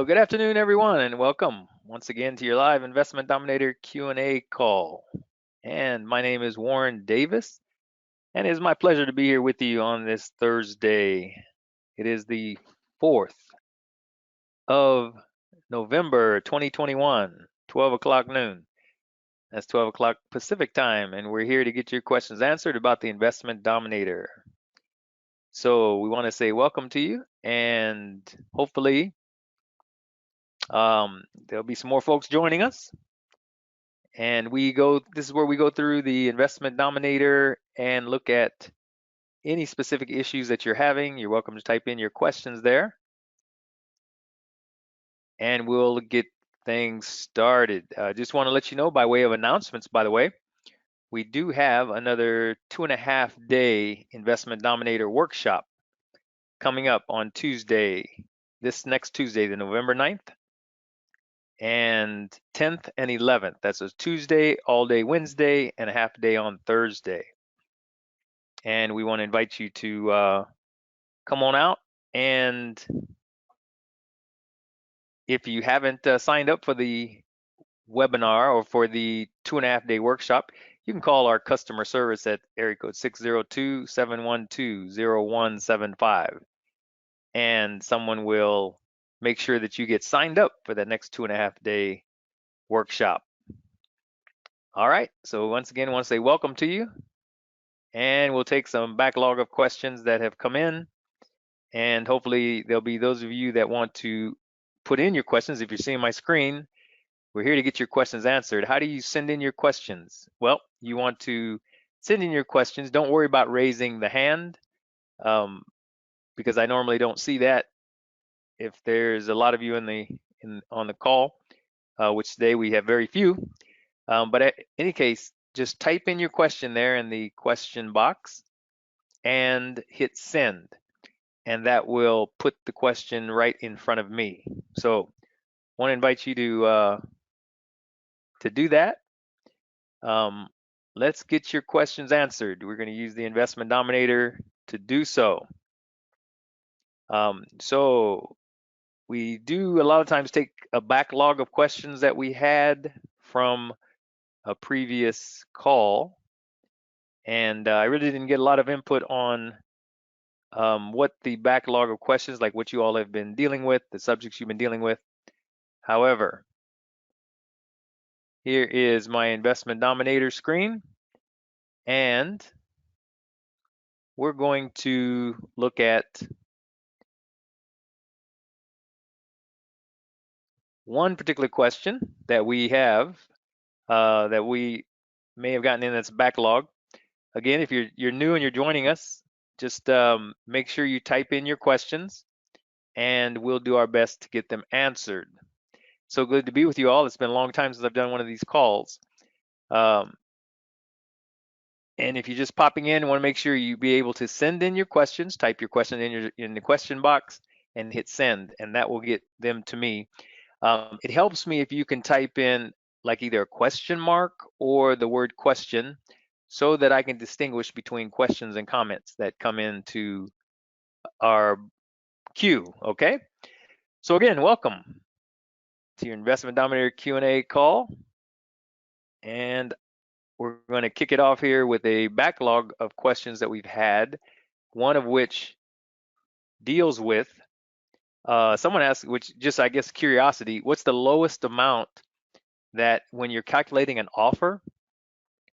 Good afternoon, everyone, and welcome once again to your live Investment Dominator Q&A call. And my name is Warren Davis, and it is my pleasure to be here with you on this Thursday. It is the 4th of November, 2021, 12 o'clock noon. That's 12 o'clock Pacific time, and we're here to get your questions answered about the Investment Dominator. So we want to say welcome to you, and hopefully there'll be some more folks joining us. And this is where we go through the Investment Dominator and look at any specific issues that you're having. You're welcome to type in your questions there. And we'll get things started. Just want to let you know by way of announcements, by the way, we do have another 2.5-day Investment Dominator workshop coming up on this next Tuesday, the November 9th. And 10th and 11th. That's a Tuesday, all day Wednesday, and a half day on Thursday. And we want to invite you to come on out. And if you haven't signed up for the webinar or for the 2.5-day workshop, you can call our customer service at area code 602-712-0175. And someone will make sure that you get signed up for that next 2.5-day workshop. All right, so once again, I want to say welcome to you, and we'll take some backlog of questions that have come in, and hopefully there'll be those of you that want to put in your questions. If you're seeing my screen, we're here to get your questions answered. How do you send in your questions? Well, you want to send in your questions. Don't worry about raising the hand, because I normally don't see that if there's a lot of you on the call, which today we have very few. But in any case, just type in your question there in the question box and hit send, and that will put the question right in front of me. So I want to invite you to do that. Let's get your questions answered. We're going to use the Investment Dominator to do so. So we do a lot of times take a backlog of questions that we had from a previous call, and I really didn't get a lot of input on what the backlog of questions, like what you all have been dealing with, the subjects you've been dealing with. However, here is my Investment Dominator screen, and we're going to look at one particular question that we have that we may have gotten in that's backlog. Again, if you're new and you're joining us, just make sure you type in your questions, and we'll do our best to get them answered. So good to be with you all. It's been a long time since I've done one of these calls. And if you're just popping in, want to make sure you be able to send in your questions, type your question in the question box and hit send, and that will get them to me. It helps me if you can type in like either a question mark or the word question, so that I can distinguish between questions and comments that come into our queue, okay? So again, welcome to your Investment Dominator Q&A call. And we're going to kick it off here with a backlog of questions that we've had, one of which deals with, someone asked, which just, I guess, curiosity, what's the lowest amount that when you're calculating an offer,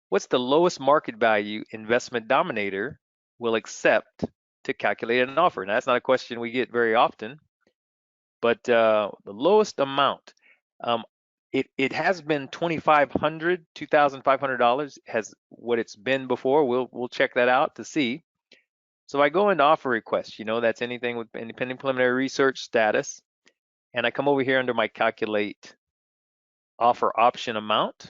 what's the lowest market value Investment Dominator will accept to calculate an offer? Now, that's not a question we get very often, but the lowest amount, it has been $2,500, $2,500 has what it's been before. We'll check that out to see. So I go into offer request, that's anything with independent preliminary research status, and I come over here under my calculate offer option amount.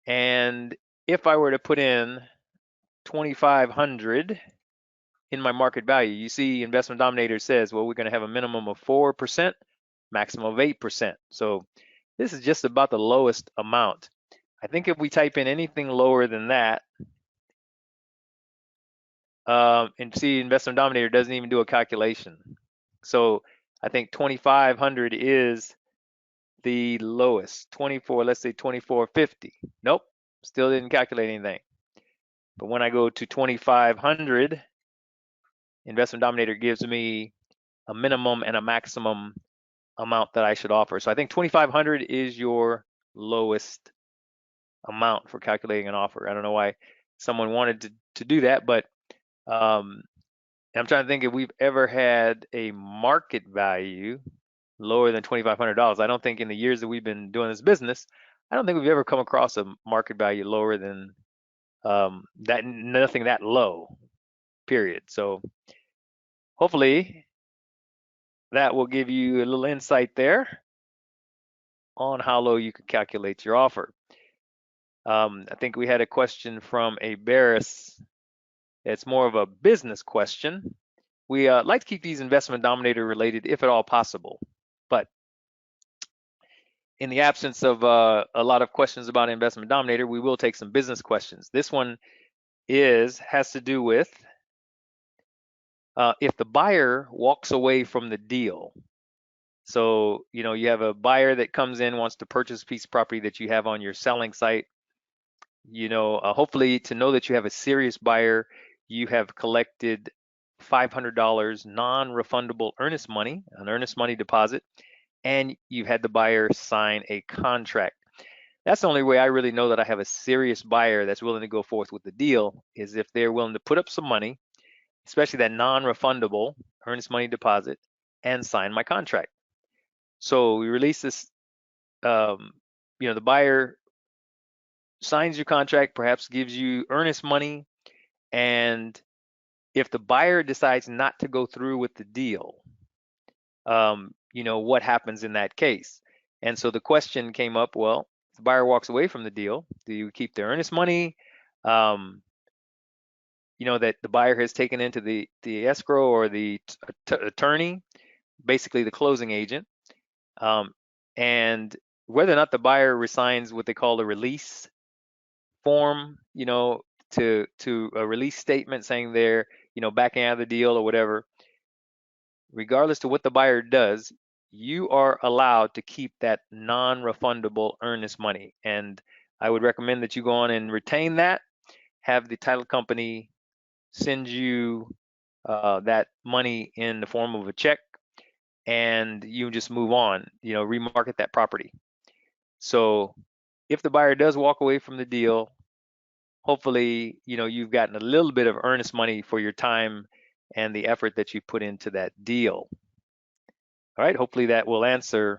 And if I were to put in 2,500 in my market value, you see Investment Dominator says, well, we're going to have a minimum of 4%, maximum of 8%. So this is just about the lowest amount. I think if we type in anything lower than that, and see Investment Dominator doesn't even do a calculation. So I think 2,500 is the lowest. 24, let's say 2450. Nope, still didn't calculate anything. But when I go to 2,500, Investment Dominator gives me a minimum and a maximum amount that I should offer. So I think 2,500 is your lowest amount for calculating an offer. I don't know why someone wanted to do that, but um, I'm trying to think if we've ever had a market value lower than $2,500. I don't think in the years that we've been doing this business, I don't think we've ever come across a market value lower than that, nothing that low, period. So hopefully that will give you a little insight there on how low you could calculate your offer. I think we had a question from a Barris. It's more of a business question. We like to keep these Investment Dominator related if at all possible. But in the absence of a lot of questions about Investment Dominator, we will take some business questions. This one has to do with if the buyer walks away from the deal. So, you have a buyer that comes in, wants to purchase a piece of property that you have on your selling site. Hopefully to know that you have a serious buyer, you have collected $500 non-refundable earnest money, an earnest money deposit, and you've had the buyer sign a contract. That's the only way I really know that I have a serious buyer that's willing to go forth with the deal, is if they're willing to put up some money, especially that non-refundable earnest money deposit, and sign my contract. So we release this, the buyer signs your contract, perhaps gives you earnest money, and if the buyer decides not to go through with the deal, what happens in that case? And so the question came up, well, if the buyer walks away from the deal, do you keep the earnest money, that the buyer has taken into the escrow or the attorney, basically the closing agent, and whether or not the buyer resigns what they call a release form, to a release statement saying they're, backing out of the deal or whatever, regardless to what the buyer does, you are allowed to keep that non-refundable earnest money. And I would recommend that you go on and retain that, have the title company send you that money in the form of a check, and you just move on, remarket that property. So if the buyer does walk away from the deal, hopefully, you've gotten a little bit of earnest money for your time and the effort that you put into that deal. All right, hopefully that will answer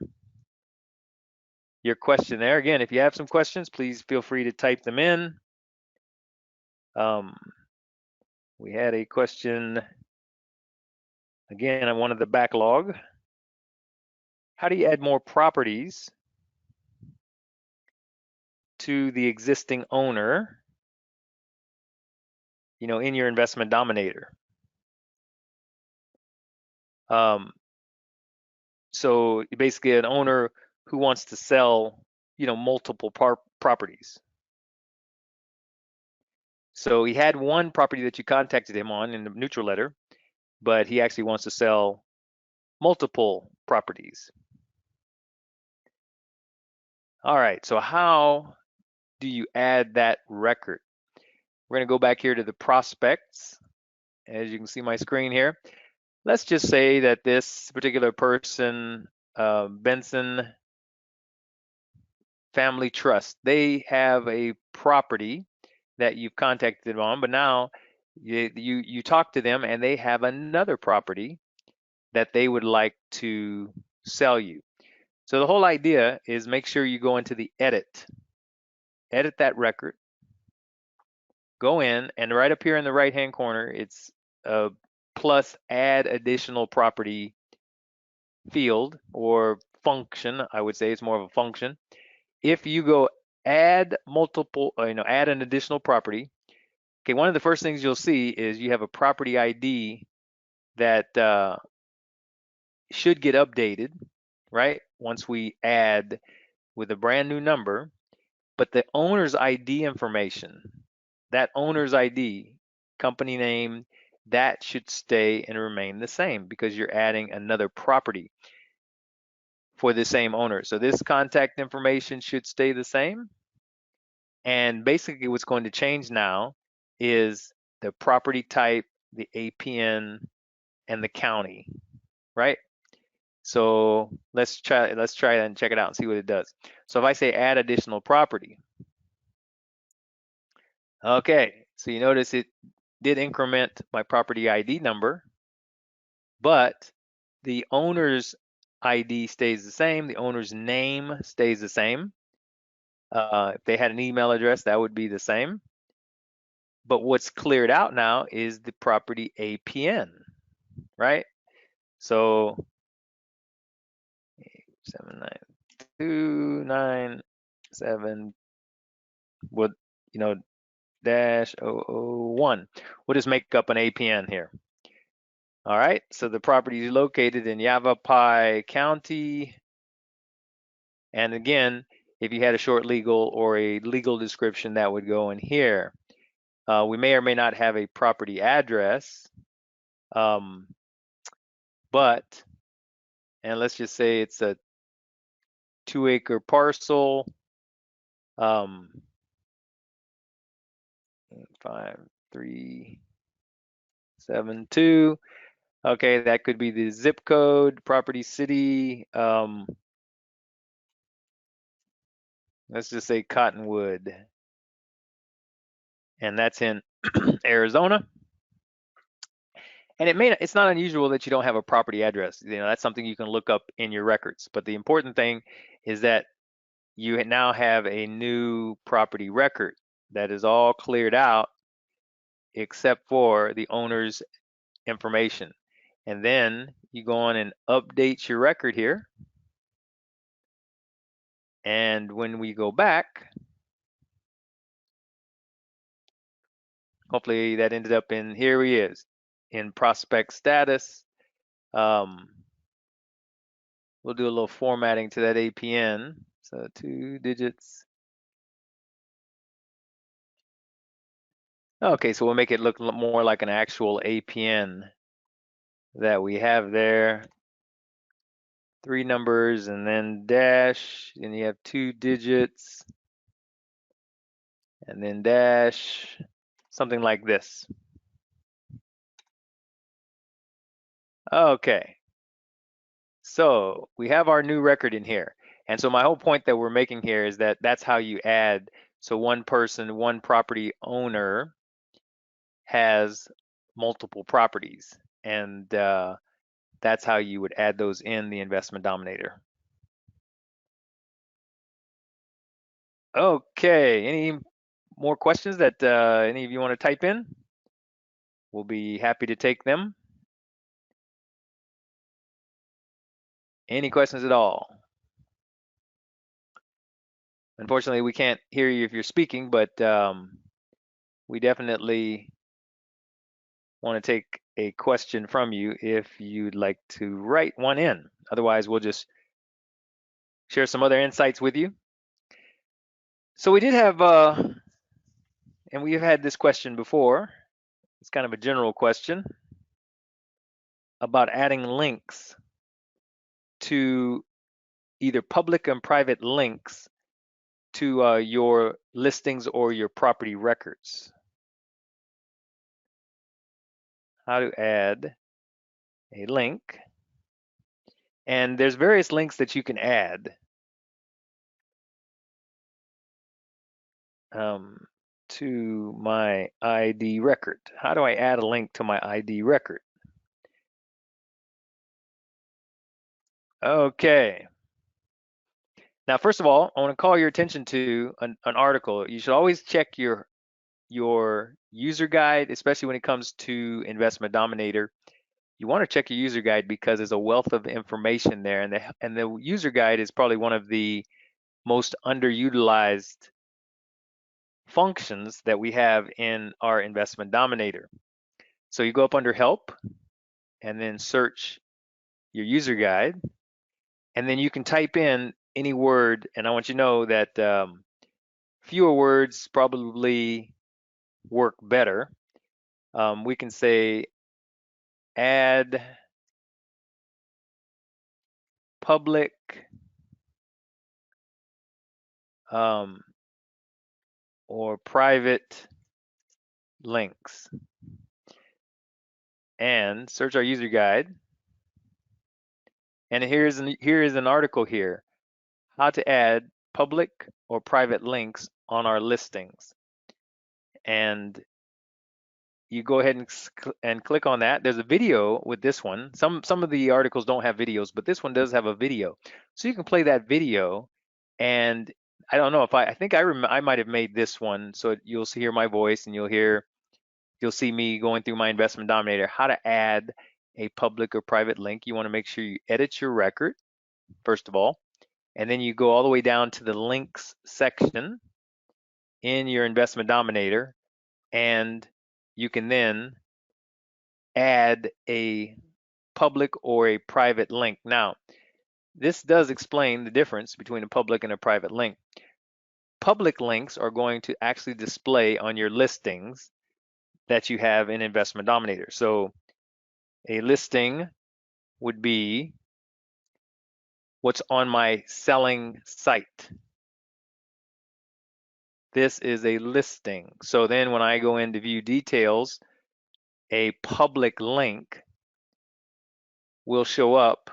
your question there. Again, if you have some questions, please feel free to type them in. We had a question, again, on one of the backlog. How do you add more properties to the existing owner, in your Investment Dominator? So basically an owner who wants to sell, multiple properties. So he had one property that you contacted him on in the neutral letter, but he actually wants to sell multiple properties. All right, so how do you add that record? We're going to go back here to the prospects. As you can see my screen here, let's just say that this particular person, Benson Family Trust, they have a property that you've contacted them on, but now you talk to them and they have another property that they would like to sell you. So the whole idea is make sure you go into the edit that record, go in, and right up here in the right hand corner, it's a plus add additional property field or function. I would say it's more of a function. If you go add multiple, add an additional property, okay, one of the first things you'll see is you have a property ID that should get updated, right? Once we add with a brand new number, but the owner's ID information, that owner's ID, company name, that should stay and remain the same because you're adding another property for the same owner. So this contact information should stay the same. And basically what's going to change now is the property type, the APN, and the county, right? So let's try that and check it out and see what it does. So if I say add additional property, okay, so you notice it did increment my property ID number, but the owner's ID stays the same, the owner's name stays the same. If they had an email address, that would be the same. But what's cleared out now is the property APN, right? So 79297 would, dash 001. We'll just make up an APN here. All right, so the property is located in Yavapai County. And again, if you had a short legal or a legal description, that would go in here. We may or may not have a property address, but, and let's just say it's a 2-acre parcel, 5372. Okay, that could be the zip code, property city. Let's just say Cottonwood, and that's in Arizona. And it's not unusual that you don't have a property address. That's something you can look up in your records. But the important thing is that you now have a new property record that is all cleared out except for the owner's information. And then you go on and update your record here. And when we go back, hopefully that ended up in, here he is, in prospect status. We'll do a little formatting to that APN. So 2 digits. Okay, so we'll make it look more like an actual APN that we have there. 3 numbers and then dash, and you have 2 digits, and then dash, something like this. Okay, so we have our new record in here. And so my whole point that we're making here is that that's how you add. So one person, one property owner has multiple properties, and that's how you would add those in the Investment Dominator. Okay, any more questions that any of you want to type in? We'll be happy to take them. Any questions at all? Unfortunately, we can't hear you if you're speaking, but we definitely want to take a question from you if you'd like to write one in. Otherwise, we'll just share some other insights with you. So we did have, and we've had this question before. It's kind of a general question about adding links to either public and private links to your listings or your property records. How to add a link. And there's various links that you can add to my ID record. How do I add a link to my ID record? Okay. Now, first of all, I want to call your attention to an article. You should always check your user guide, especially when it comes to Investment Dominator. You want to check your user guide because there's a wealth of information there, and the user guide is probably one of the most underutilized functions that we have in our Investment Dominator. So you go up under Help and then search your user guide, and then you can type in any word, and I want you to know that fewer words probably work better. We can say add public or private links, and search our user guide. And here is an article here, how to add public or private links on our listings. And you go ahead and click on that. There's a video with this one. Some of the articles don't have videos, but this one does have a video. So you can play that video, and I don't know if I think I might have made this one, so you'll hear my voice and you'll see me going through my Investment Dominator, how to add a public or private link. You want to make sure you edit your record, first of all, and then you go all the way down to the links section in your Investment Dominator, and you can then add a public or a private link. Now, this does explain the difference between a public and a private link. Public links are going to actually display on your listings that you have in Investment Dominator. So a listing would be what's on my selling site. This is a listing. So then when I go into view details, a public link will show up.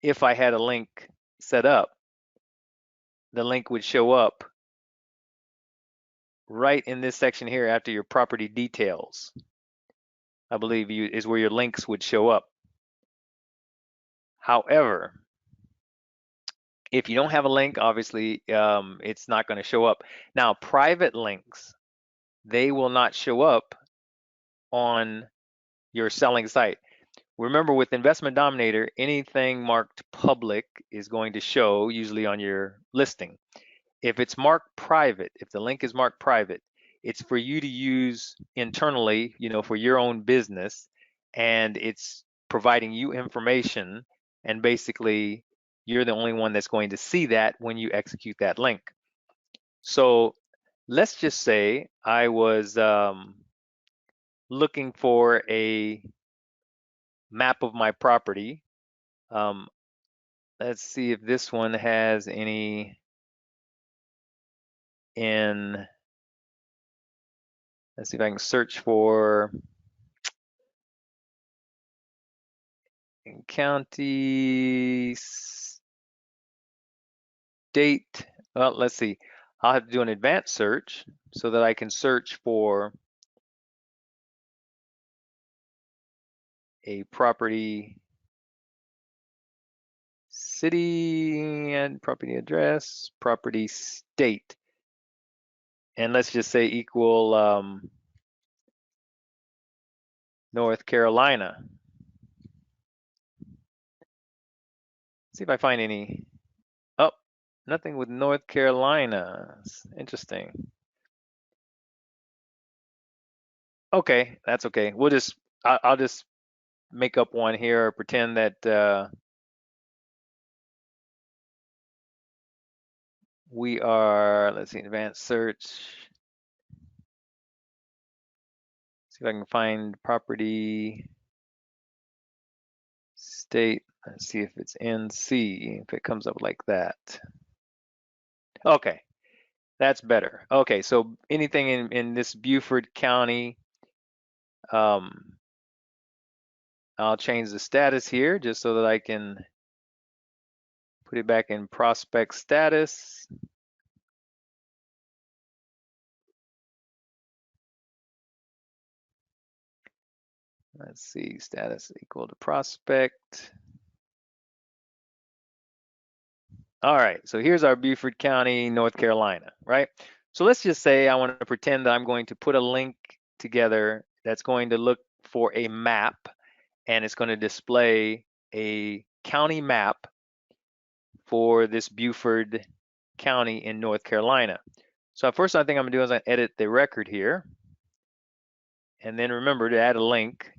If I had a link set up, the link would show up right in this section here after your property details. I believe is where your links would show up. However, if you don't have a link, obviously it's not going to show up. Now, private links, they will not show up on your selling site. Remember, with Investment Dominator, anything marked public is going to show usually on your listing. If it's marked private, if the link is marked private, it's for you to use internally, for your own business, and it's providing you information, and basically you're the only one that's going to see that when you execute that link. So let's just say I was looking for a map of my property. Let's see if this one has any in. Let's see if I can search for county, state. Well, let's see. I'll have to do an advanced search so that I can search for a property, city, and property address, property state. And let's just say equal North Carolina. See if I find any. Oh, nothing with North Carolina. Interesting. Okay, that's okay. I'll just make up one here, or pretend that we are, let's see, advanced search. See if I can find property, state. Let's see if it's NC, if it comes up like that. Okay, that's better. Okay, so anything in this Beaufort County, I'll change the status here just so that I can put it back in prospect status. Let's see, status equal to prospect. All right, so here's our Beaufort County, North Carolina, right? So let's just say I want to pretend that I'm going to put a link together that's going to look for a map, and it's going to display a county map for this Beaufort County in North Carolina. So first I think I'm gonna do is I edit the record here. And then remember, to add a link,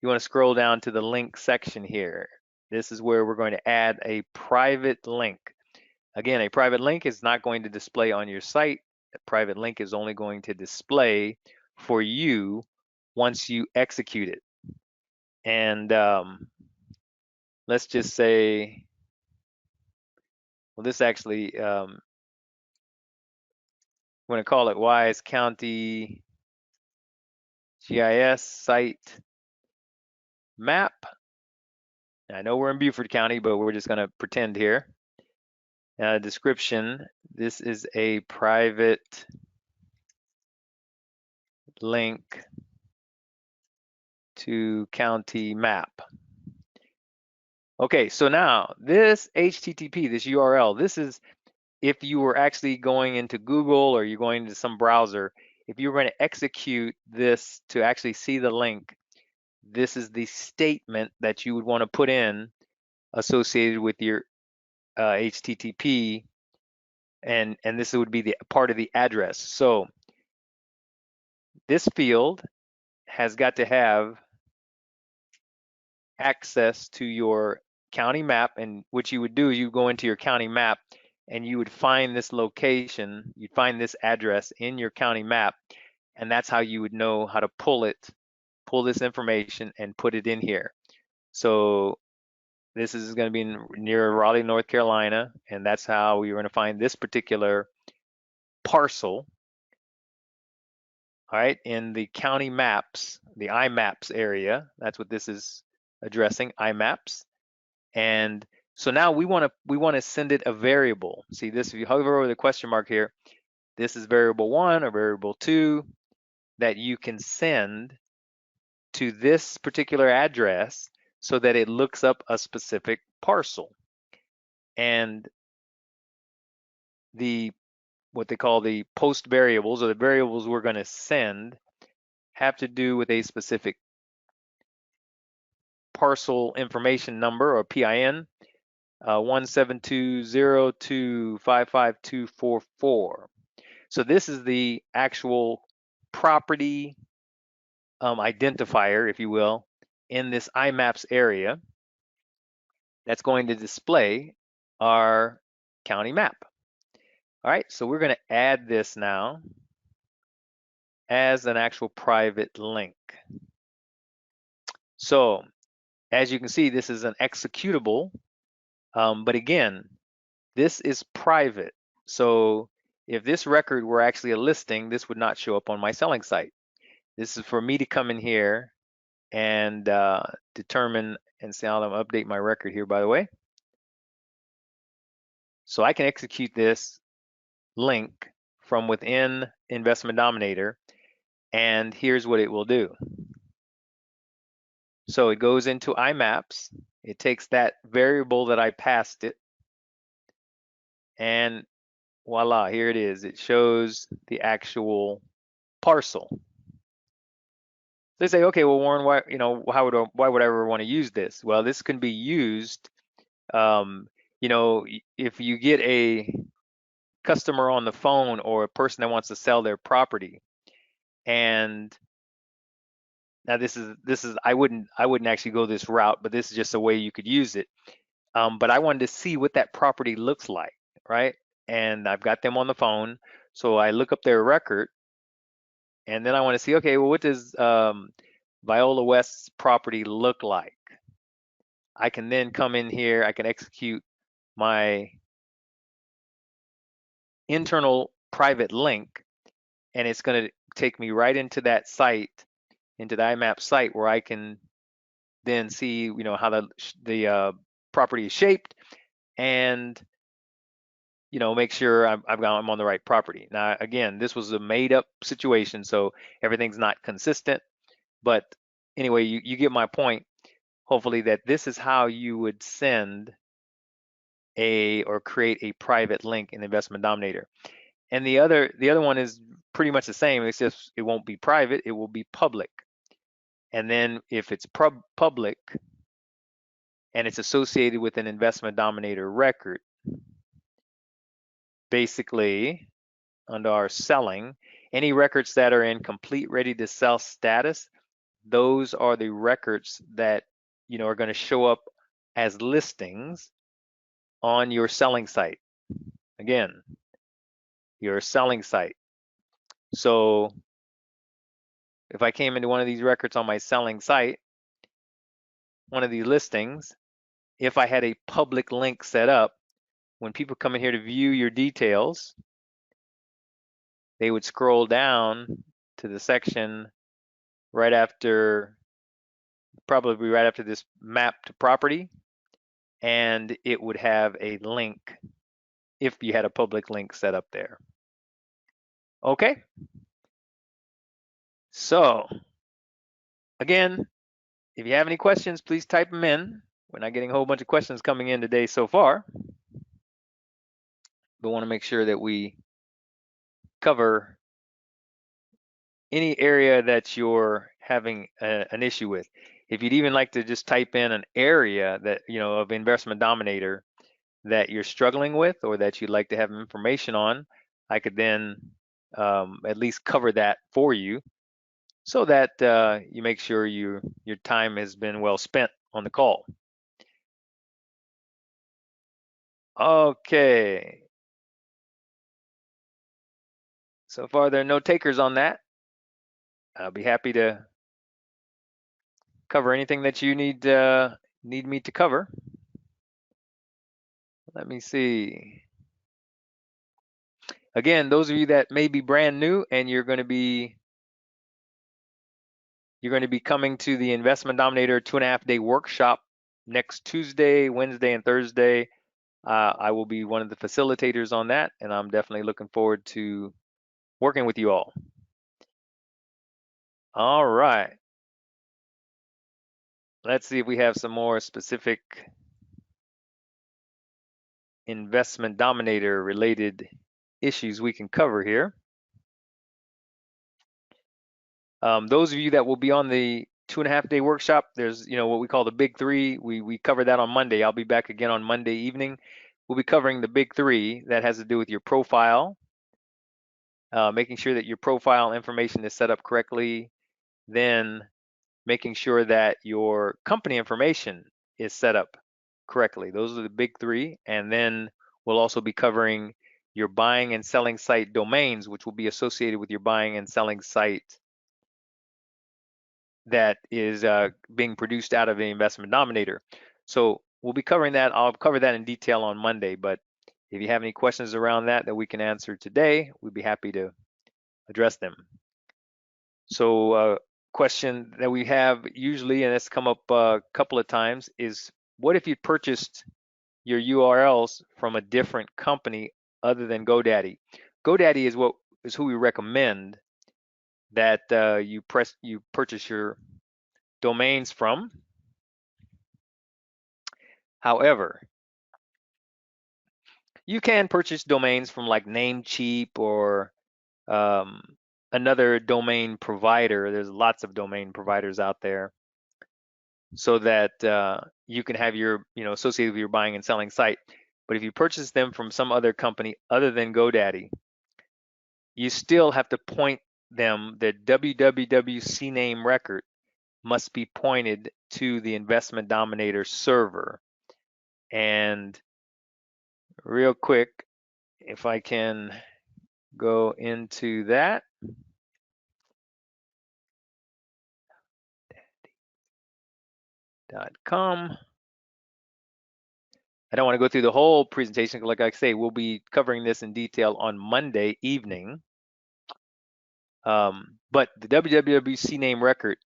you want to scroll down to the link section here. This is where we're going to add a private link. Again, a private link is not going to display on your site. A private link is only going to display for you once you execute it. And let's just say, well, this actually, I'm going to call it Wise County GIS site map. I know we're in Beaufort County, but we're just going to pretend here. Description, this is a private link to county map. Okay, so now this HTTP, this URL, this is if you were actually going into Google or you're going into some browser, if you were going to execute this to actually see the link, this is the statement that you would want to put in associated with your HTTP, and this would be the part of the address. So this field has got to have access to your county map, and what you would do is you go into your county map and you would find this location, you'd find this address in your county map, and that's how you would know how to pull this information and put it in here. So this is going to be near Raleigh, North Carolina, and that's how we are going to find this particular parcel, all right, in the county maps, the IMAPs area. That's what this is addressing, IMAPs. And so now we want to send it a variable. See this, if you hover over the question mark here, this is variable 1 or variable 2 that you can send to this particular address so that it looks up a specific parcel. And the what they call the post variables, or the variables we're going to send, have to do with a specific parcel information number, or PIN, 17202552244. So this is the actual property identifier, if you will, in this IMAPS area that's going to display our county map. All right, so we're going to add this now as an actual private link. So as you can see, this is an executable, but again, this is private. So if this record were actually a listing, this would not show up on my selling site. This is for me to come in here and determine, and say, I'm gonna update my record here, by the way. So I can execute this link from within Investment Dominator, and here's what it will do. So it goes into IMAPS, it takes that variable that I passed it, and voila, here it is. It shows the actual parcel. They say, okay, well, Warren, why, why would I ever want to use this? Well, this can be used, if you get a customer on the phone or a person that wants to sell their property, and now this is I wouldn't actually go this route, but this is just a way you could use it. But I wanted to see what that property looks like, right? And I've got them on the phone, so I look up their record, and then I want to see, okay, well, what does Viola West's property look like? I can then come in here, I can execute my internal private link, and it's going to take me right into that site, into the IMAP site, where I can then see, how the property is shaped, and make sure I'm on the right property. Now, again, this was a made-up situation, so everything's not consistent. But anyway, you get my point. Hopefully, that this is how you would send or create a private link in Investment Dominator. And the other one is pretty much the same. It's just it won't be private; it will be public. And then if it's public and it's associated with an Investment Dominator record, basically under our selling, any records that are in complete ready to sell status, those are the records that are going to show up as listings on your selling site. Again, your selling site. So if I came into one of these records on my selling site, one of these listings, if I had a public link set up, when people come in here to view your details, they would scroll down to the section right after, probably right after this map to property, and it would have a link if you had a public link set up there. Okay, so again, if you have any questions, please type them in. We're not getting a whole bunch of questions coming in today so far, but want to make sure that we cover any area that you're having an issue with. If you'd even like to just type in an area that, of Investment Dominator that you're struggling with or that you'd like to have information on, I could then at least cover that for you so that you make sure your time has been well spent on the call. Okay. So far, there are no takers on that. I'll be happy to cover anything that you need me to cover. Let me see. Again, those of you that may be brand new and you're going to be coming to the Investment Dominator 2.5-day workshop next Tuesday, Wednesday, and Thursday. I will be one of the facilitators on that, and I'm definitely looking forward to working with you all. All right. Let's see if we have some more specific Investment Dominator related issues we can cover here. Those of you that will be on the 2.5-day workshop, there's what we call the big three. We cover that on Monday. I'll be back again on Monday evening. We'll be covering the big three that has to do with your profile, making sure that your profile information is set up correctly, then making sure that your company information is set up correctly. Those are the big three. And then we'll also be covering your buying and selling site domains, which will be associated with your buying and selling site that is being produced out of the Investment Dominator. So we'll be covering that. I'll cover that in detail on Monday, but if you have any questions around that we can answer today, we'd be happy to address them. So question that we have usually, and it's come up a couple of times, is what if you purchased your URLs from a different company other than GoDaddy? GoDaddy is who we recommend that you purchase your domains from. However, you can purchase domains from like Namecheap or another domain provider. There's lots of domain providers out there, so that you can have your associated with your buying and selling site. But if you purchase them from some other company other than GoDaddy, you still have to point them. The www CNAME record must be pointed to the Investment Dominator server. And real quick, if I can go into that. .com. I don't want to go through the whole presentation. Like I say, we'll be covering this in detail on Monday evening. But the www CNAME record,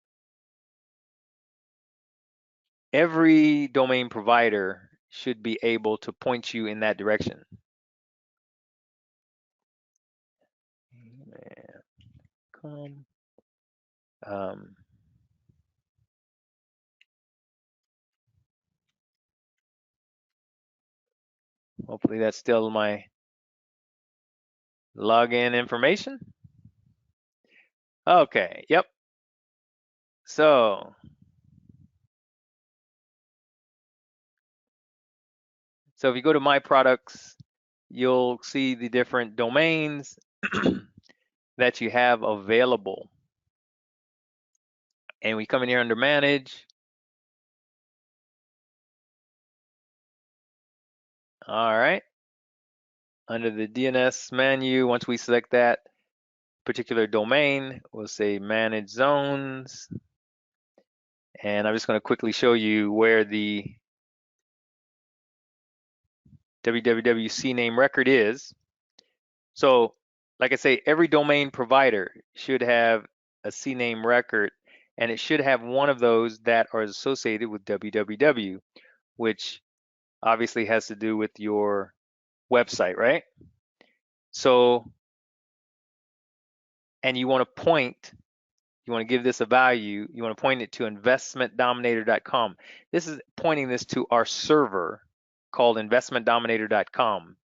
every domain provider should be able to point you in that direction. Hopefully that's still my login information. Okay, yep. So if you go to my products, you'll see the different domains that you have available. And we come in here under manage. All right. Under the DNS menu, once we select that particular domain, we'll say manage zones. And I'm just going to quickly show you where the www CNAME record is. So, like I say, every domain provider should have a CNAME record, and it should have one of those that are associated with www, which obviously has to do with your website, right? So, and you want to give this a value, you want to point it to investmentdominator.com. This is pointing this to our server called investmentdominator.com.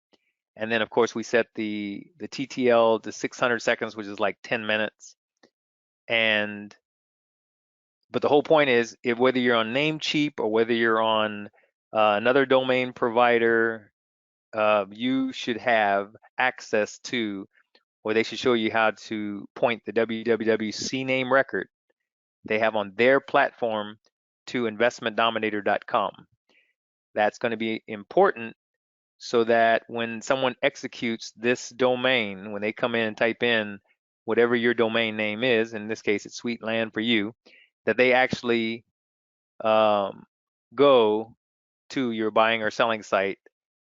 And then of course we set the TTL to 600 seconds, which is like 10 minutes. But the whole point is, if whether you're on Namecheap or whether you're on another domain provider, you should have access to, or they should show you how to point the www CNAME record they have on their platform to investmentdominator.com. That's going to be important so that when someone executes this domain, when they come in and type in whatever your domain name is, in this case it's Sweetland for you, that they actually go to your buying or selling site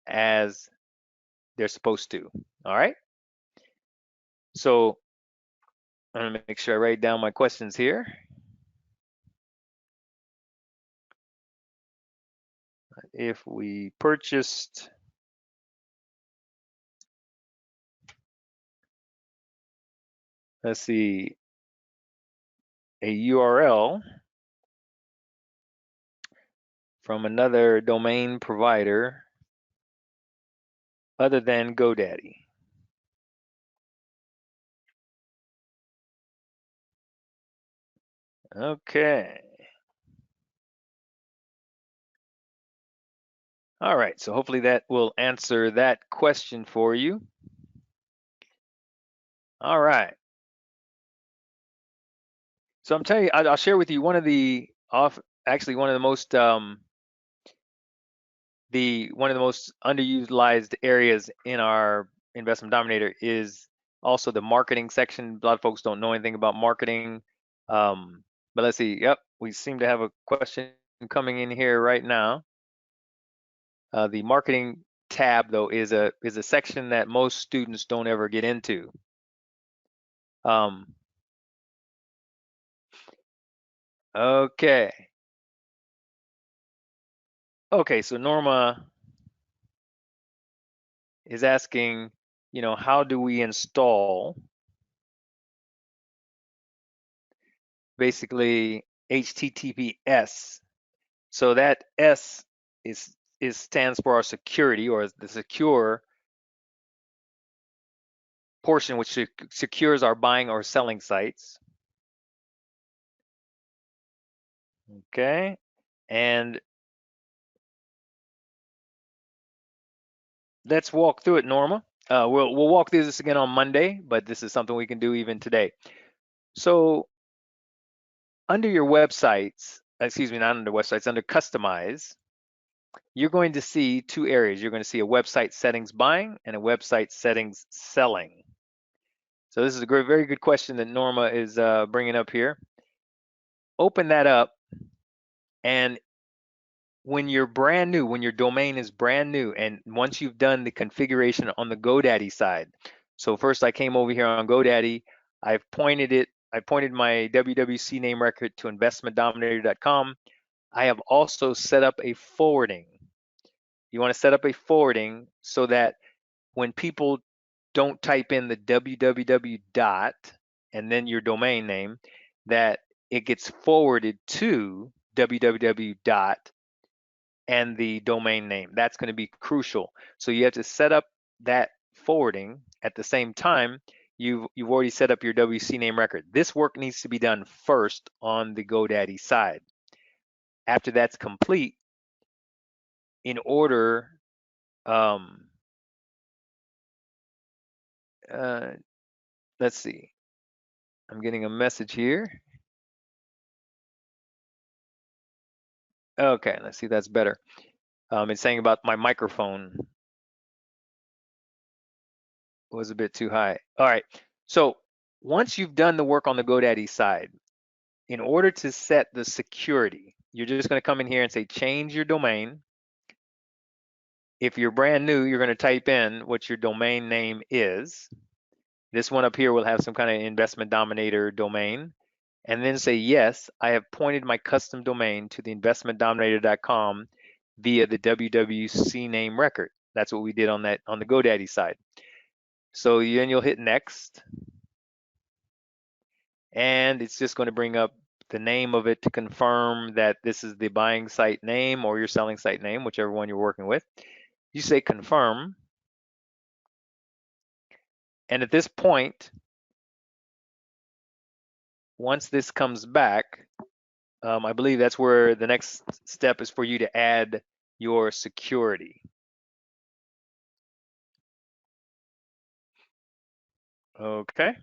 as they're supposed to. All right. So I'm going to make sure I write down my questions here. If we purchased let's see, a URL from another domain provider other than GoDaddy. Okay. All right, so hopefully that will answer that question for you. All right. So I'm telling you, I'll share with you one of the one of the most underutilized areas in our Investment Dominator is also the marketing section. A lot of folks don't know anything about marketing. But let's see. Yep, we seem to have a question coming in here right now. The marketing tab, though, is a section that most students don't ever get into. Okay. Okay, so Norma is asking, how do we install basically HTTPS? So that S is stands for our security, or the secure portion, which secures our buying or selling sites. Okay, and let's walk through it, Norma. We'll walk through this again on Monday, but this is something we can do even today. So under your websites, excuse me, not under websites, under customize, you're going to see two areas. You're going to see a website settings buying and a website settings selling. So this is a very good question that Norma is bringing up here. Open that up, and when you're brand new, when your domain is brand new, and once you've done the configuration on the GoDaddy side. So first I came over here on GoDaddy, I pointed my WWC name record to investmentdominator.com. I have also set up a forwarding. You want to set up a forwarding so that when people don't type in the www dot and then your domain name, that it gets forwarded to www dot and the domain name. That's going to be crucial. So you have to set up that forwarding at the same time you've already set up your WC name record. This work needs to be done first on the GoDaddy side. After that's complete, in order let's see, I'm getting a message here. Okay, let's see, that's better. It's saying about my microphone was a bit too high. All right, so once you've done the work on the GoDaddy side, in order to set the security, you're just going to come in here and say change your domain. If you're brand new, you're going to type in what your domain name is. This one up here will have some kind of Investment Dominator domain. And then say, yes, I have pointed my custom domain to the investmentdominator.com via the WWC name record. That's what we did on the GoDaddy side. So then you'll hit next. And it's just going to bring up the name of it to confirm that this is the buying site name or your selling site name, whichever one you're working with. You say confirm. And at this point, once this comes back, I believe that's where the next step is for you to add your security. Okay.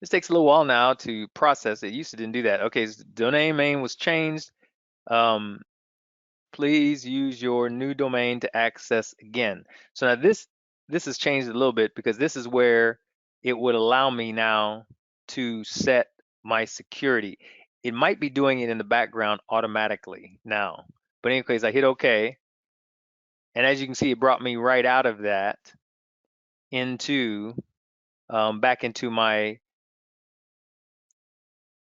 This takes a little while now to process. It used to didn't do that. Okay, so domain name was changed. Please use your new domain to access again. So now this has changed a little bit because this is where it would allow me now to set my security. It might be doing it in the background automatically now. But anyways, I hit OK. And as you can see, it brought me right out of that into back into my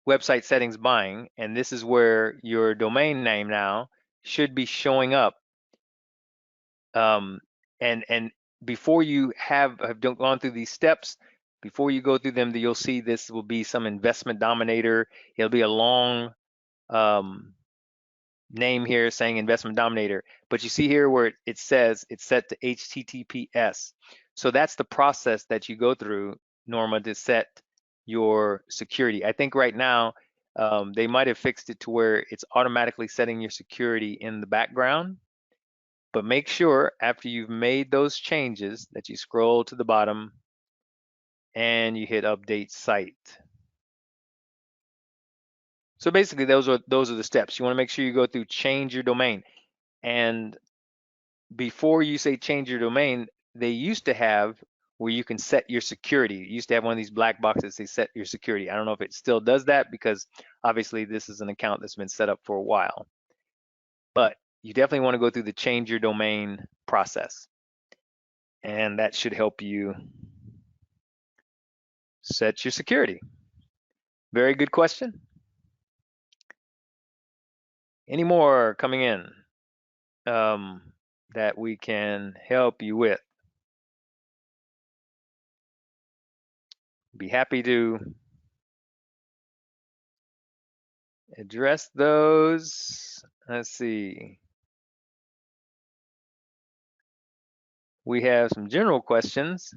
website settings buying. And this is where your domain name now should be showing up. And before you have gone through these steps, before you go through them, you'll see this will be some Investment Dominator. It'll be a long name here saying Investment Dominator, but you see here where it says it's set to HTTPS. So that's the process that you go through, Norma, to set your security. I think right now they might have fixed it to where it's automatically setting your security in the background. But make sure after you've made those changes that you scroll to the bottom and you hit update site. So basically those are the steps. You want to make sure you go through change your domain. And before you say change your domain, they used to have where you can set your security. You used to have one of these black boxes that say set your security. I don't know if it still does that because obviously this is an account that's been set up for a while. But you definitely want to go through the change your domain process. And that should help you set your security. Very good question. Any more coming in that we can help you with? Be happy to address those. Let's see. We have some general questions.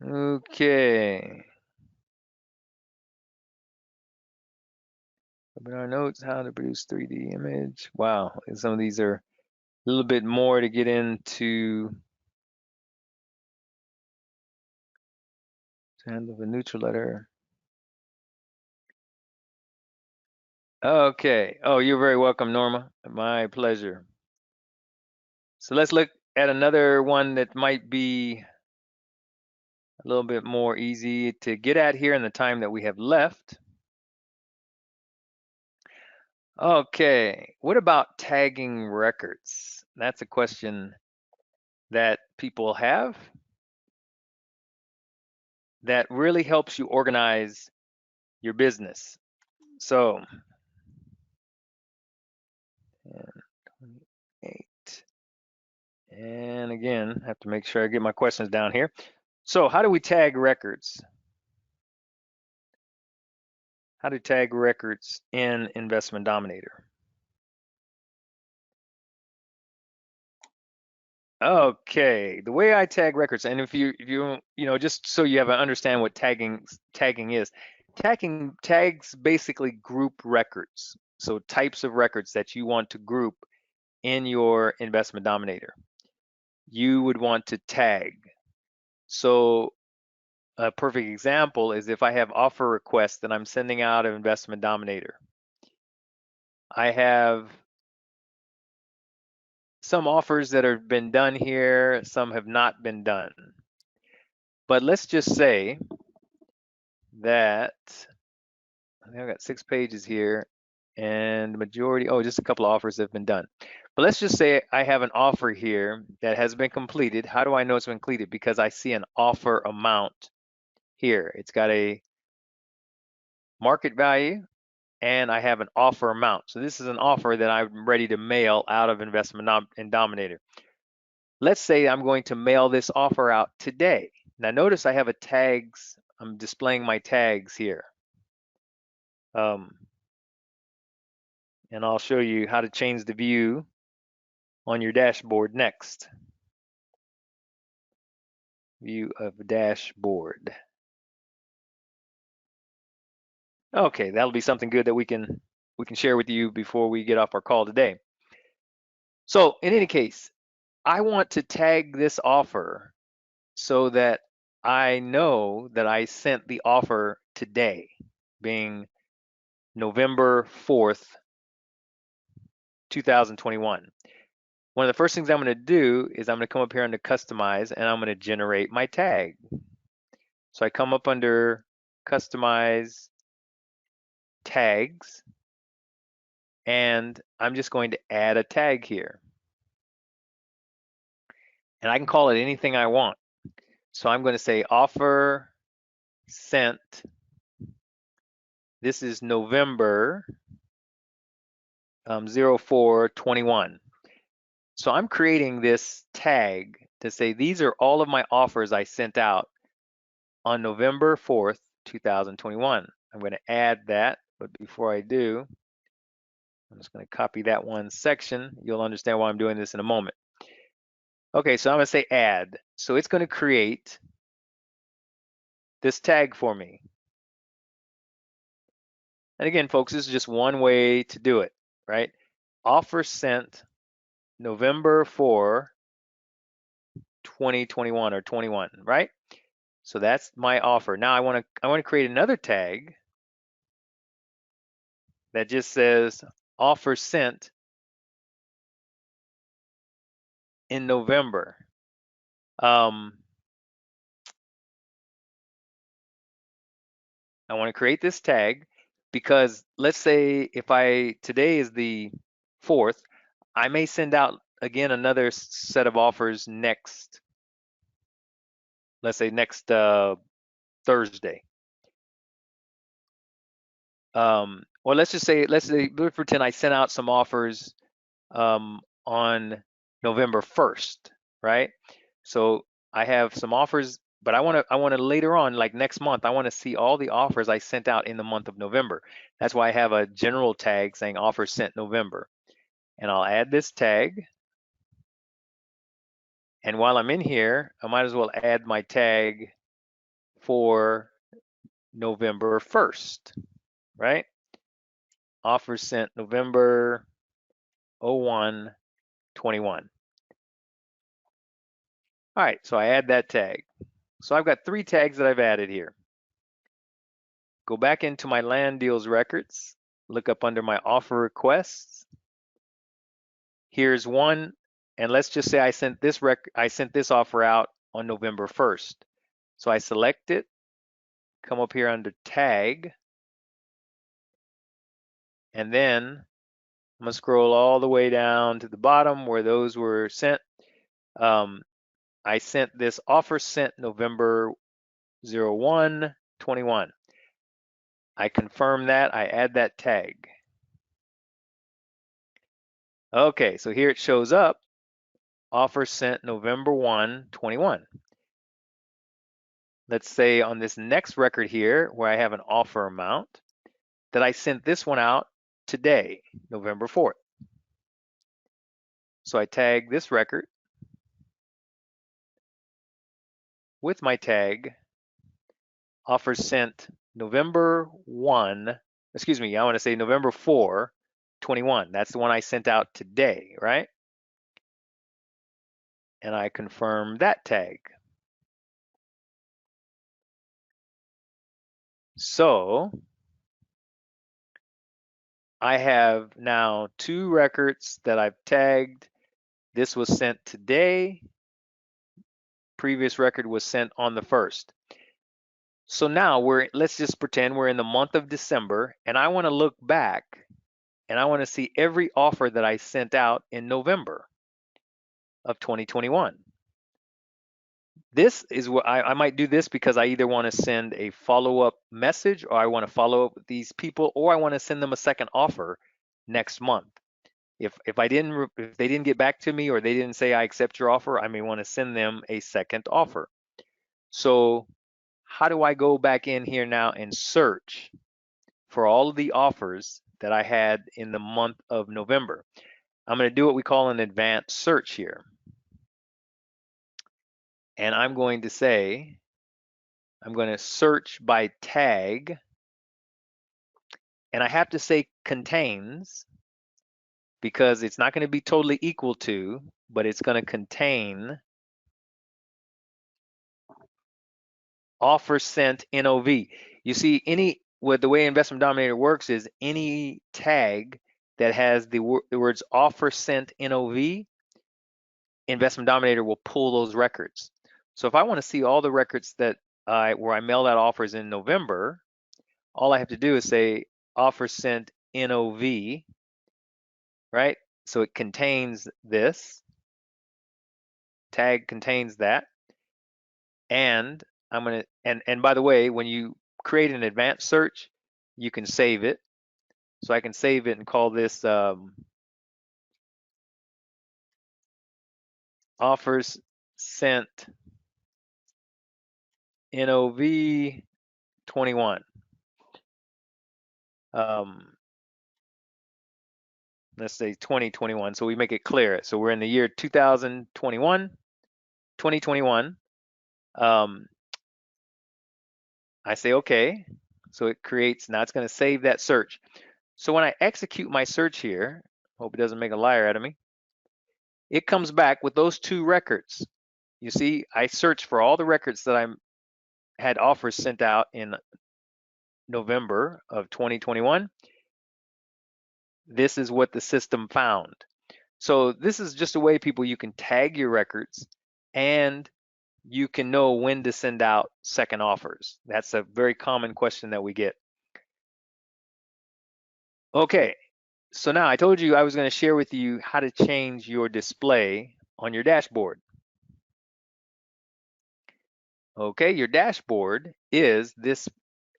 Okay. Open our notes, how to produce 3D image. Wow, some of these are a little bit more to get into. Handle the neutral letter. Okay. Oh, you're very welcome, Norma. My pleasure. So let's look at another one that might be a little bit more easy to get at here in the time that we have left. Okay, what about tagging records? That's a question that people have that really helps you organize your business. So, 28. And again, I have to make sure I get my questions down here. So how do we tag records? How to tag records in Investment Dominator? Okay, the way I tag records, and if you just so you have an understand what tagging is, tagging tags basically group records. So types of records that you want to group in your Investment Dominator, you would want to tag. So a perfect example is if I have offer requests that I'm sending out of Investment Dominator. I have some offers that have been done here, some have not been done. But let's just say that I've got 6 pages here and the majority, oh, just a couple of offers have been done. But let's just say I have an offer here that has been completed. How do I know it's been completed? Because I see an offer amount here. It's got a market value and I have an offer amount. So this is an offer that I'm ready to mail out of Investment Dominator. Let's say I'm going to mail this offer out today. Now notice I have a tags, I'm displaying my tags here. And I'll show you how to change the view on your dashboard next. View of dashboard. Okay, that'll be something good that we can share with you before we get off our call today. So in any case, I want to tag this offer so that I know that I sent the offer today, being November 4th, 2021. One of the first things I'm going to do is I'm going to come up here under customize and I'm going to generate my tag. So I come up under customize tags and I'm just going to add a tag here. And I can call it anything I want. So I'm going to say offer sent. This is November 04/21. So I'm creating this tag to say these are all of my offers I sent out on November 4th, 2021. I'm going to add that, but before I do, I'm just going to copy that one section. You'll understand why I'm doing this in a moment. Okay, so I'm going to say add. So it's going to create this tag for me. And again, folks, this is just one way to do it, right? Offer sent November 4, 2021 or 21, right? So that's my offer. Now I want to create another tag that just says offer sent in November. I want to create this tag because let's say if today is the 4th, I may send out again another set of offers next, let's say next Thursday. Or let's pretend I sent out some offers on November 1st, right? So I have some offers, but I want to later on, like next month, I want to see all the offers I sent out in the month of November. That's why I have a general tag saying offer sent November. And I'll add this tag. And while I'm in here, I might as well add my tag for November 1st, right? Offer sent November 01/21. All right, so I add that tag. So I've got 3 tags that I've added here. Go back into my land deals records, look up under my offer requests. Here's one, and let's just say I sent this offer out on November 1st. So I select it, come up here under tag, and then I'm gonna scroll all the way down to the bottom where those were sent. I sent this offer sent November 01/21. I confirm that, I add that tag. Okay, so here it shows up, offer sent November 1/21. Let's say on this next record here, where I have an offer amount, that I sent this one out today, November 4th. So I tag this record with my tag, offer sent November 1, excuse me, I want to say November 4/21. That's the one I sent out today, right? And I confirm that tag. So I have now 2 records that I've tagged This was sent today. Previous record was sent on the 1st. So now let's just pretend we're in the month of December, and I want to look back and I want to see every offer that I sent out in November of 2021. This is what I might do this because I either want to send a follow-up message, or I want to follow up with these people, or I want to send them a second offer next month. If they didn't get back to me, or they didn't say I accept your offer, I may want to send them a second offer. So how do I go back in here now and search for all of the offers that I had in the month of November? I'm going to do what we call an advanced search here. And I'm going to say, I'm going to search by tag, and I have to say contains, because it's not going to be totally equal to, but it's going to contain offer sent NOV. You see, the way Investment Dominator works is any tag that has the words offer sent NOV, Investment Dominator will pull those records. So if I want to see all the records that where I mailed out offers in November, all I have to do is say offer sent NOV, right? So it contains this, tag contains that, and I'm gonna, and by the way, when you create an advanced search, you can save it. So I can save it and call this offers sent NOV 21. Let's say 2021, so we make it clear. So we're in the year 2021. I say okay, so it creates, now it's going to save that search. So when I execute my search here, hope it doesn't make a liar out of me, it comes back with those two records. You see, I searched for all the records that I had offers sent out in November of 2021. This is what the system found. So this is just a way, people, you can tag your records, and you can know when to send out second offers. That's a very common question that we get. Okay, so now I told you I was going to share with you how to change your display on your dashboard. Okay, your dashboard is this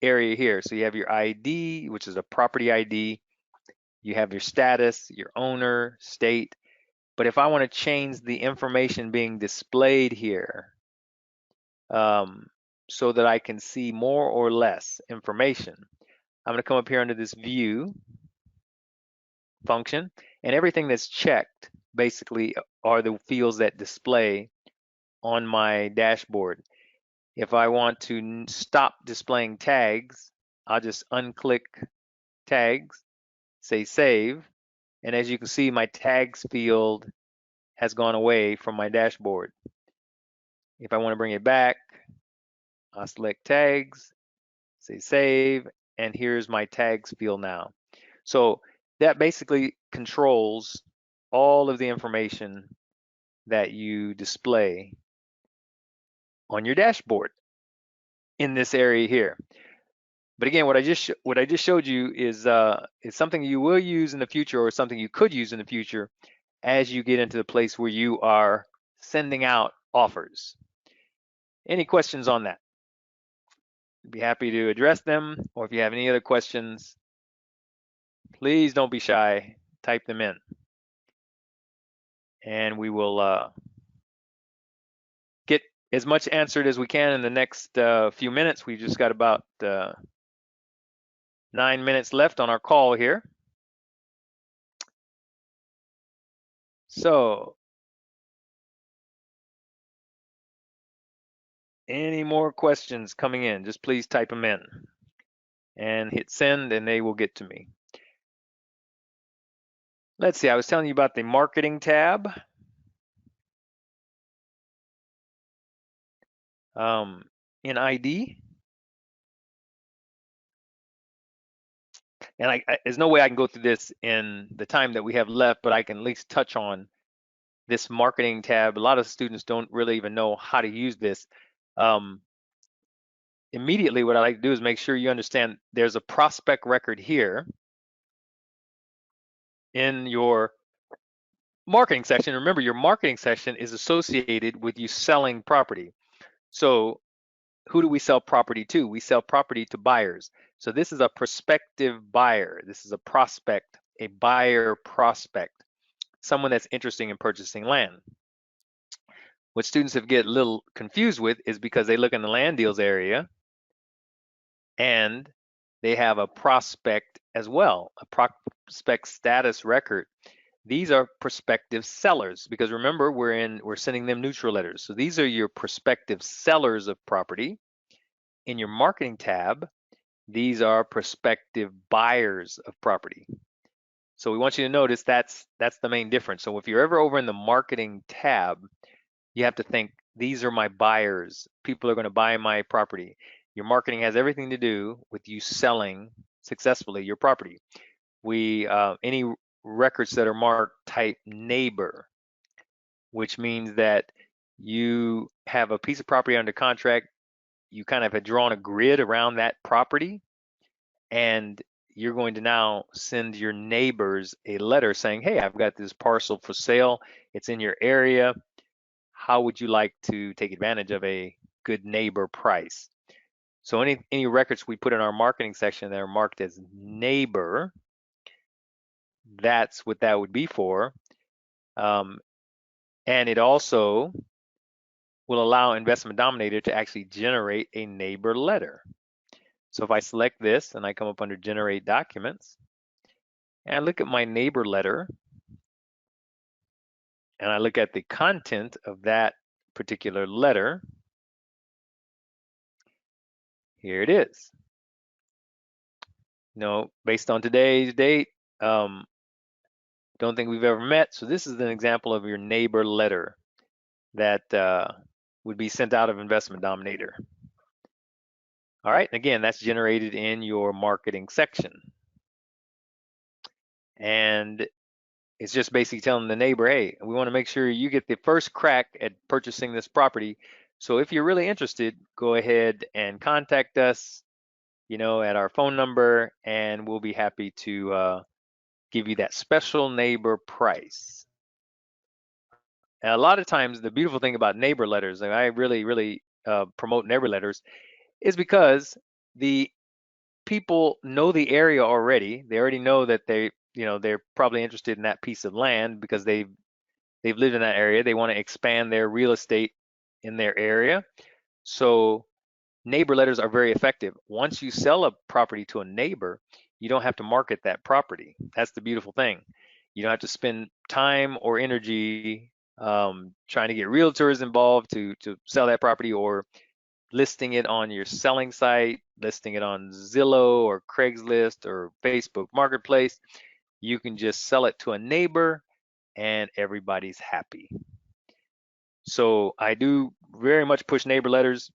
area here. So you have your ID, which is a property ID. You have your status, your owner, state. But if I want to change the information being displayed here, so that I can see more or less information, I'm going to come up here under this view function, and everything that's checked basically are the fields that display on my dashboard. If I want to stop displaying tags, I'll just unclick tags, say save, and as you can see, my tags field has gone away from my dashboard. If I want to bring it back, I'll select tags, say save, and here's my tags field now. So that basically controls all of the information that you display on your dashboard in this area here. But again, what I just showed you is something you will use in the future, or something you could use in the future as you get into the place where you are sending out offers. Any questions on that? I'd be happy to address them, or if you have any other questions, please don't be shy, type them in. And we will get as much answered as we can in the next few minutes. We've just got about 9 minutes left on our call here. So, any more questions coming in, just please type them in and hit send, and they will get to me. Let's see, I was telling you about the marketing tab. In ID, and there's no way I can go through this in the time that we have left, but I can at least touch on this marketing tab. A lot of students don't really even know how to use this. Immediately, what I like to do is make sure you understand there's a prospect record here in your marketing section. Remember, your marketing section is associated with you selling property. So who do we sell property to? We sell property to buyers. So this is a prospective buyer. This is a prospect, a buyer prospect, someone that's interested in purchasing land. What students have get a little confused with is because they look in the land deals area and they have a prospect as well, a prospect status record. These are prospective sellers because remember we're sending them neutral letters. So these are your prospective sellers of property. In your marketing tab, these are prospective buyers of property. So we want you to notice that's the main difference. So if you're ever over in the marketing tab, you have to think these are my buyers. People are going to buy my property. Your marketing has everything to do with you selling successfully your property. Any records that are marked type neighbor, which means that you have a piece of property under contract. You kind of have drawn a grid around that property, and you're going to now send your neighbors a letter saying, hey, I've got this parcel for sale. It's in your area. How would you like to take advantage of a good neighbor price? So any records we put in our marketing section that are marked as neighbor, that's what that would be for. And it also will allow Investment Dominator to actually generate a neighbor letter. So if I select this and I come up under Generate Documents, and I look at my neighbor letter, and I look at the content of that particular letter, here it is. Based on today's date, don't think we've ever met. So this is an example of your neighbor letter that would be sent out of Investment Dominator. All right, and again, that's generated in your marketing section. And it's just basically telling the neighbor, hey, we want to make sure you get the first crack at purchasing this property. So if you're really interested, go ahead and contact us, at our phone number, and we'll be happy to give you that special neighbor price. And a lot of times, the beautiful thing about neighbor letters, and I really, really promote neighbor letters, is because the people know the area already. They already know that they're probably interested in that piece of land because they've lived in that area. They want to expand their real estate in their area. So neighbor letters are very effective. Once you sell a property to a neighbor, you don't have to market that property. That's the beautiful thing. You don't have to spend time or energy trying to get realtors involved to sell that property, or listing it on your selling site, listing it on Zillow or Craigslist or Facebook Marketplace. You can just sell it to a neighbor and everybody's happy. So I do very much push neighbor letters.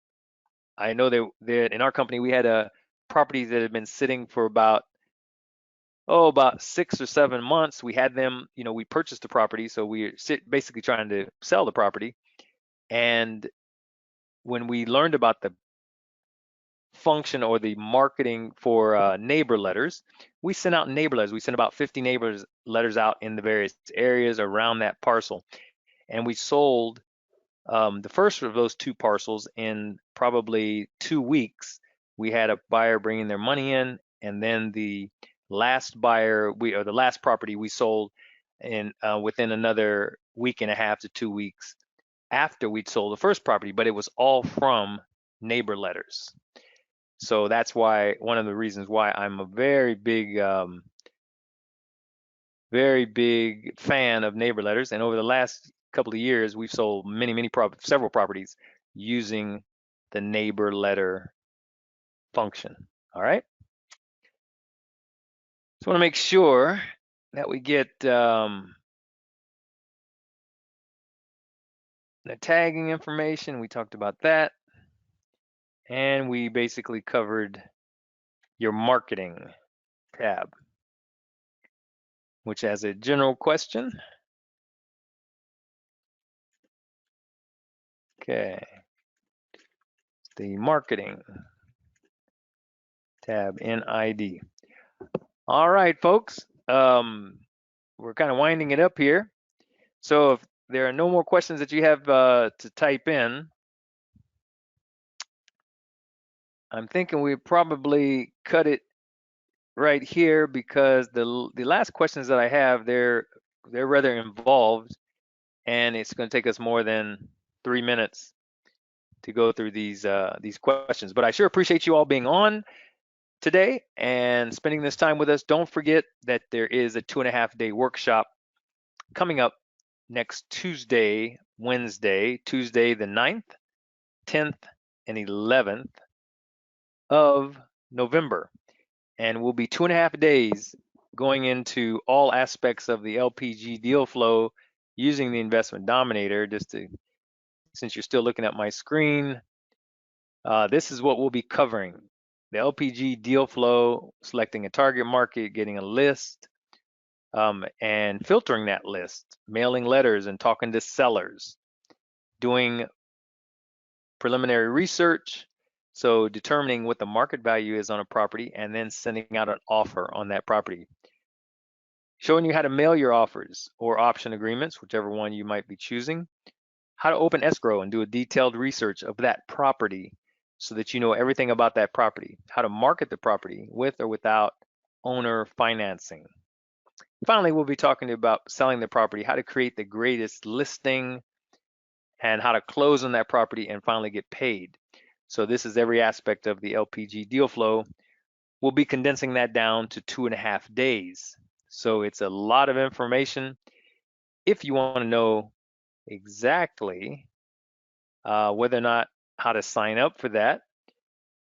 I know that in our company we had a property that had been sitting for about 6 or 7 months. We had them, we purchased the property, so we basically trying to sell the property. And when we learned about the function or the marketing for neighbor letters, we sent out neighbor letters. We sent about 50 neighbor letters out in the various areas around that parcel, and we sold the first of those 2 parcels in probably 2 weeks. We had a buyer bringing their money in, and then the last the last property we sold in within another week and a half to 2 weeks after we'd sold the first property, but it was all from neighbor letters. So that's why one of the reasons why I'm a very big fan of neighbor letters. And over the last couple of years, we've sold several properties using the neighbor letter function. All right. So I want to make sure that we get the tagging information. We talked about that. And we basically covered your marketing tab, which has a general question. Okay, the marketing tab in ID. All right, folks. We're kind of winding it up here. So if there are no more questions that you have to type in, I'm thinking we probably cut it right here because the last questions that I have, they're rather involved, and it's going to take us more than 3 minutes to go through these questions. But I sure appreciate you all being on today and spending this time with us. Don't forget that there is a 2.5-day workshop coming up next Tuesday, Wednesday, Tuesday the 9th, 10th, and 11th of November. And we'll be 2.5 days going into all aspects of the LPG deal flow using the Investment Dominator. Since you're still looking at my screen, this is what we'll be covering. The LPG deal flow, selecting a target market, getting a list, and filtering that list, mailing letters and talking to sellers, doing preliminary research, so determining what the market value is on a property and then sending out an offer on that property. Showing you how to mail your offers or option agreements, whichever one you might be choosing, how to open escrow and do a detailed research of that property so that you know everything about that property, how to market the property with or without owner financing. Finally, we'll be talking about selling the property, how to create the greatest listing, and how to close on that property and finally get paid. So this is every aspect of the LPG deal flow. We'll be condensing that down to 2.5 days. So it's a lot of information. If you want to know exactly whether or not how to sign up for that,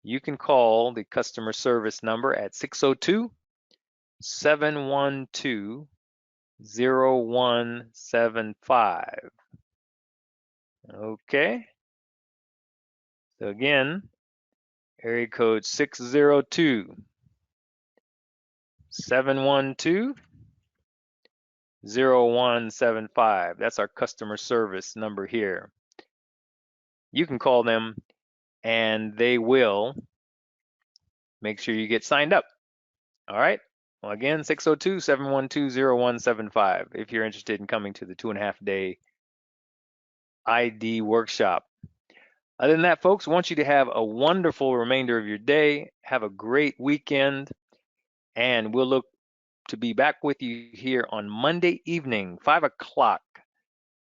you can call the customer service number at 602-712-0175. Okay. So again, area code 602-712-0175. That's our customer service number here. You can call them and they will make sure you get signed up. All right. Well, again, 602-712-0175 if you're interested in coming to the 2.5-day ID workshop. Other than that, folks, I want you to have a wonderful remainder of your day. Have a great weekend, and we'll look to be back with you here on Monday evening, 5:00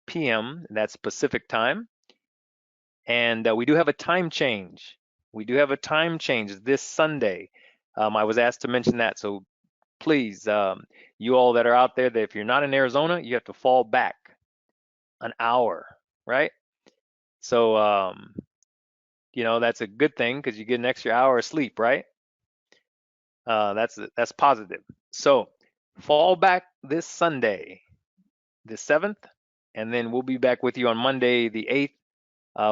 p.m. That's Pacific time. And we do have a time change. We do have a time change this Sunday. I was asked to mention that, so please, you all that are out there, that if you're not in Arizona, you have to fall back an hour, right? So, that's a good thing because you get an extra hour of sleep, right? That's positive. So fall back this Sunday, the 7th, and then we'll be back with you on Monday, the 8th,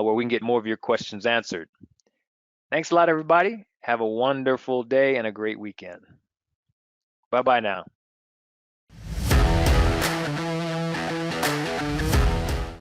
where we can get more of your questions answered. Thanks a lot, everybody. Have a wonderful day and a great weekend. Bye-bye now.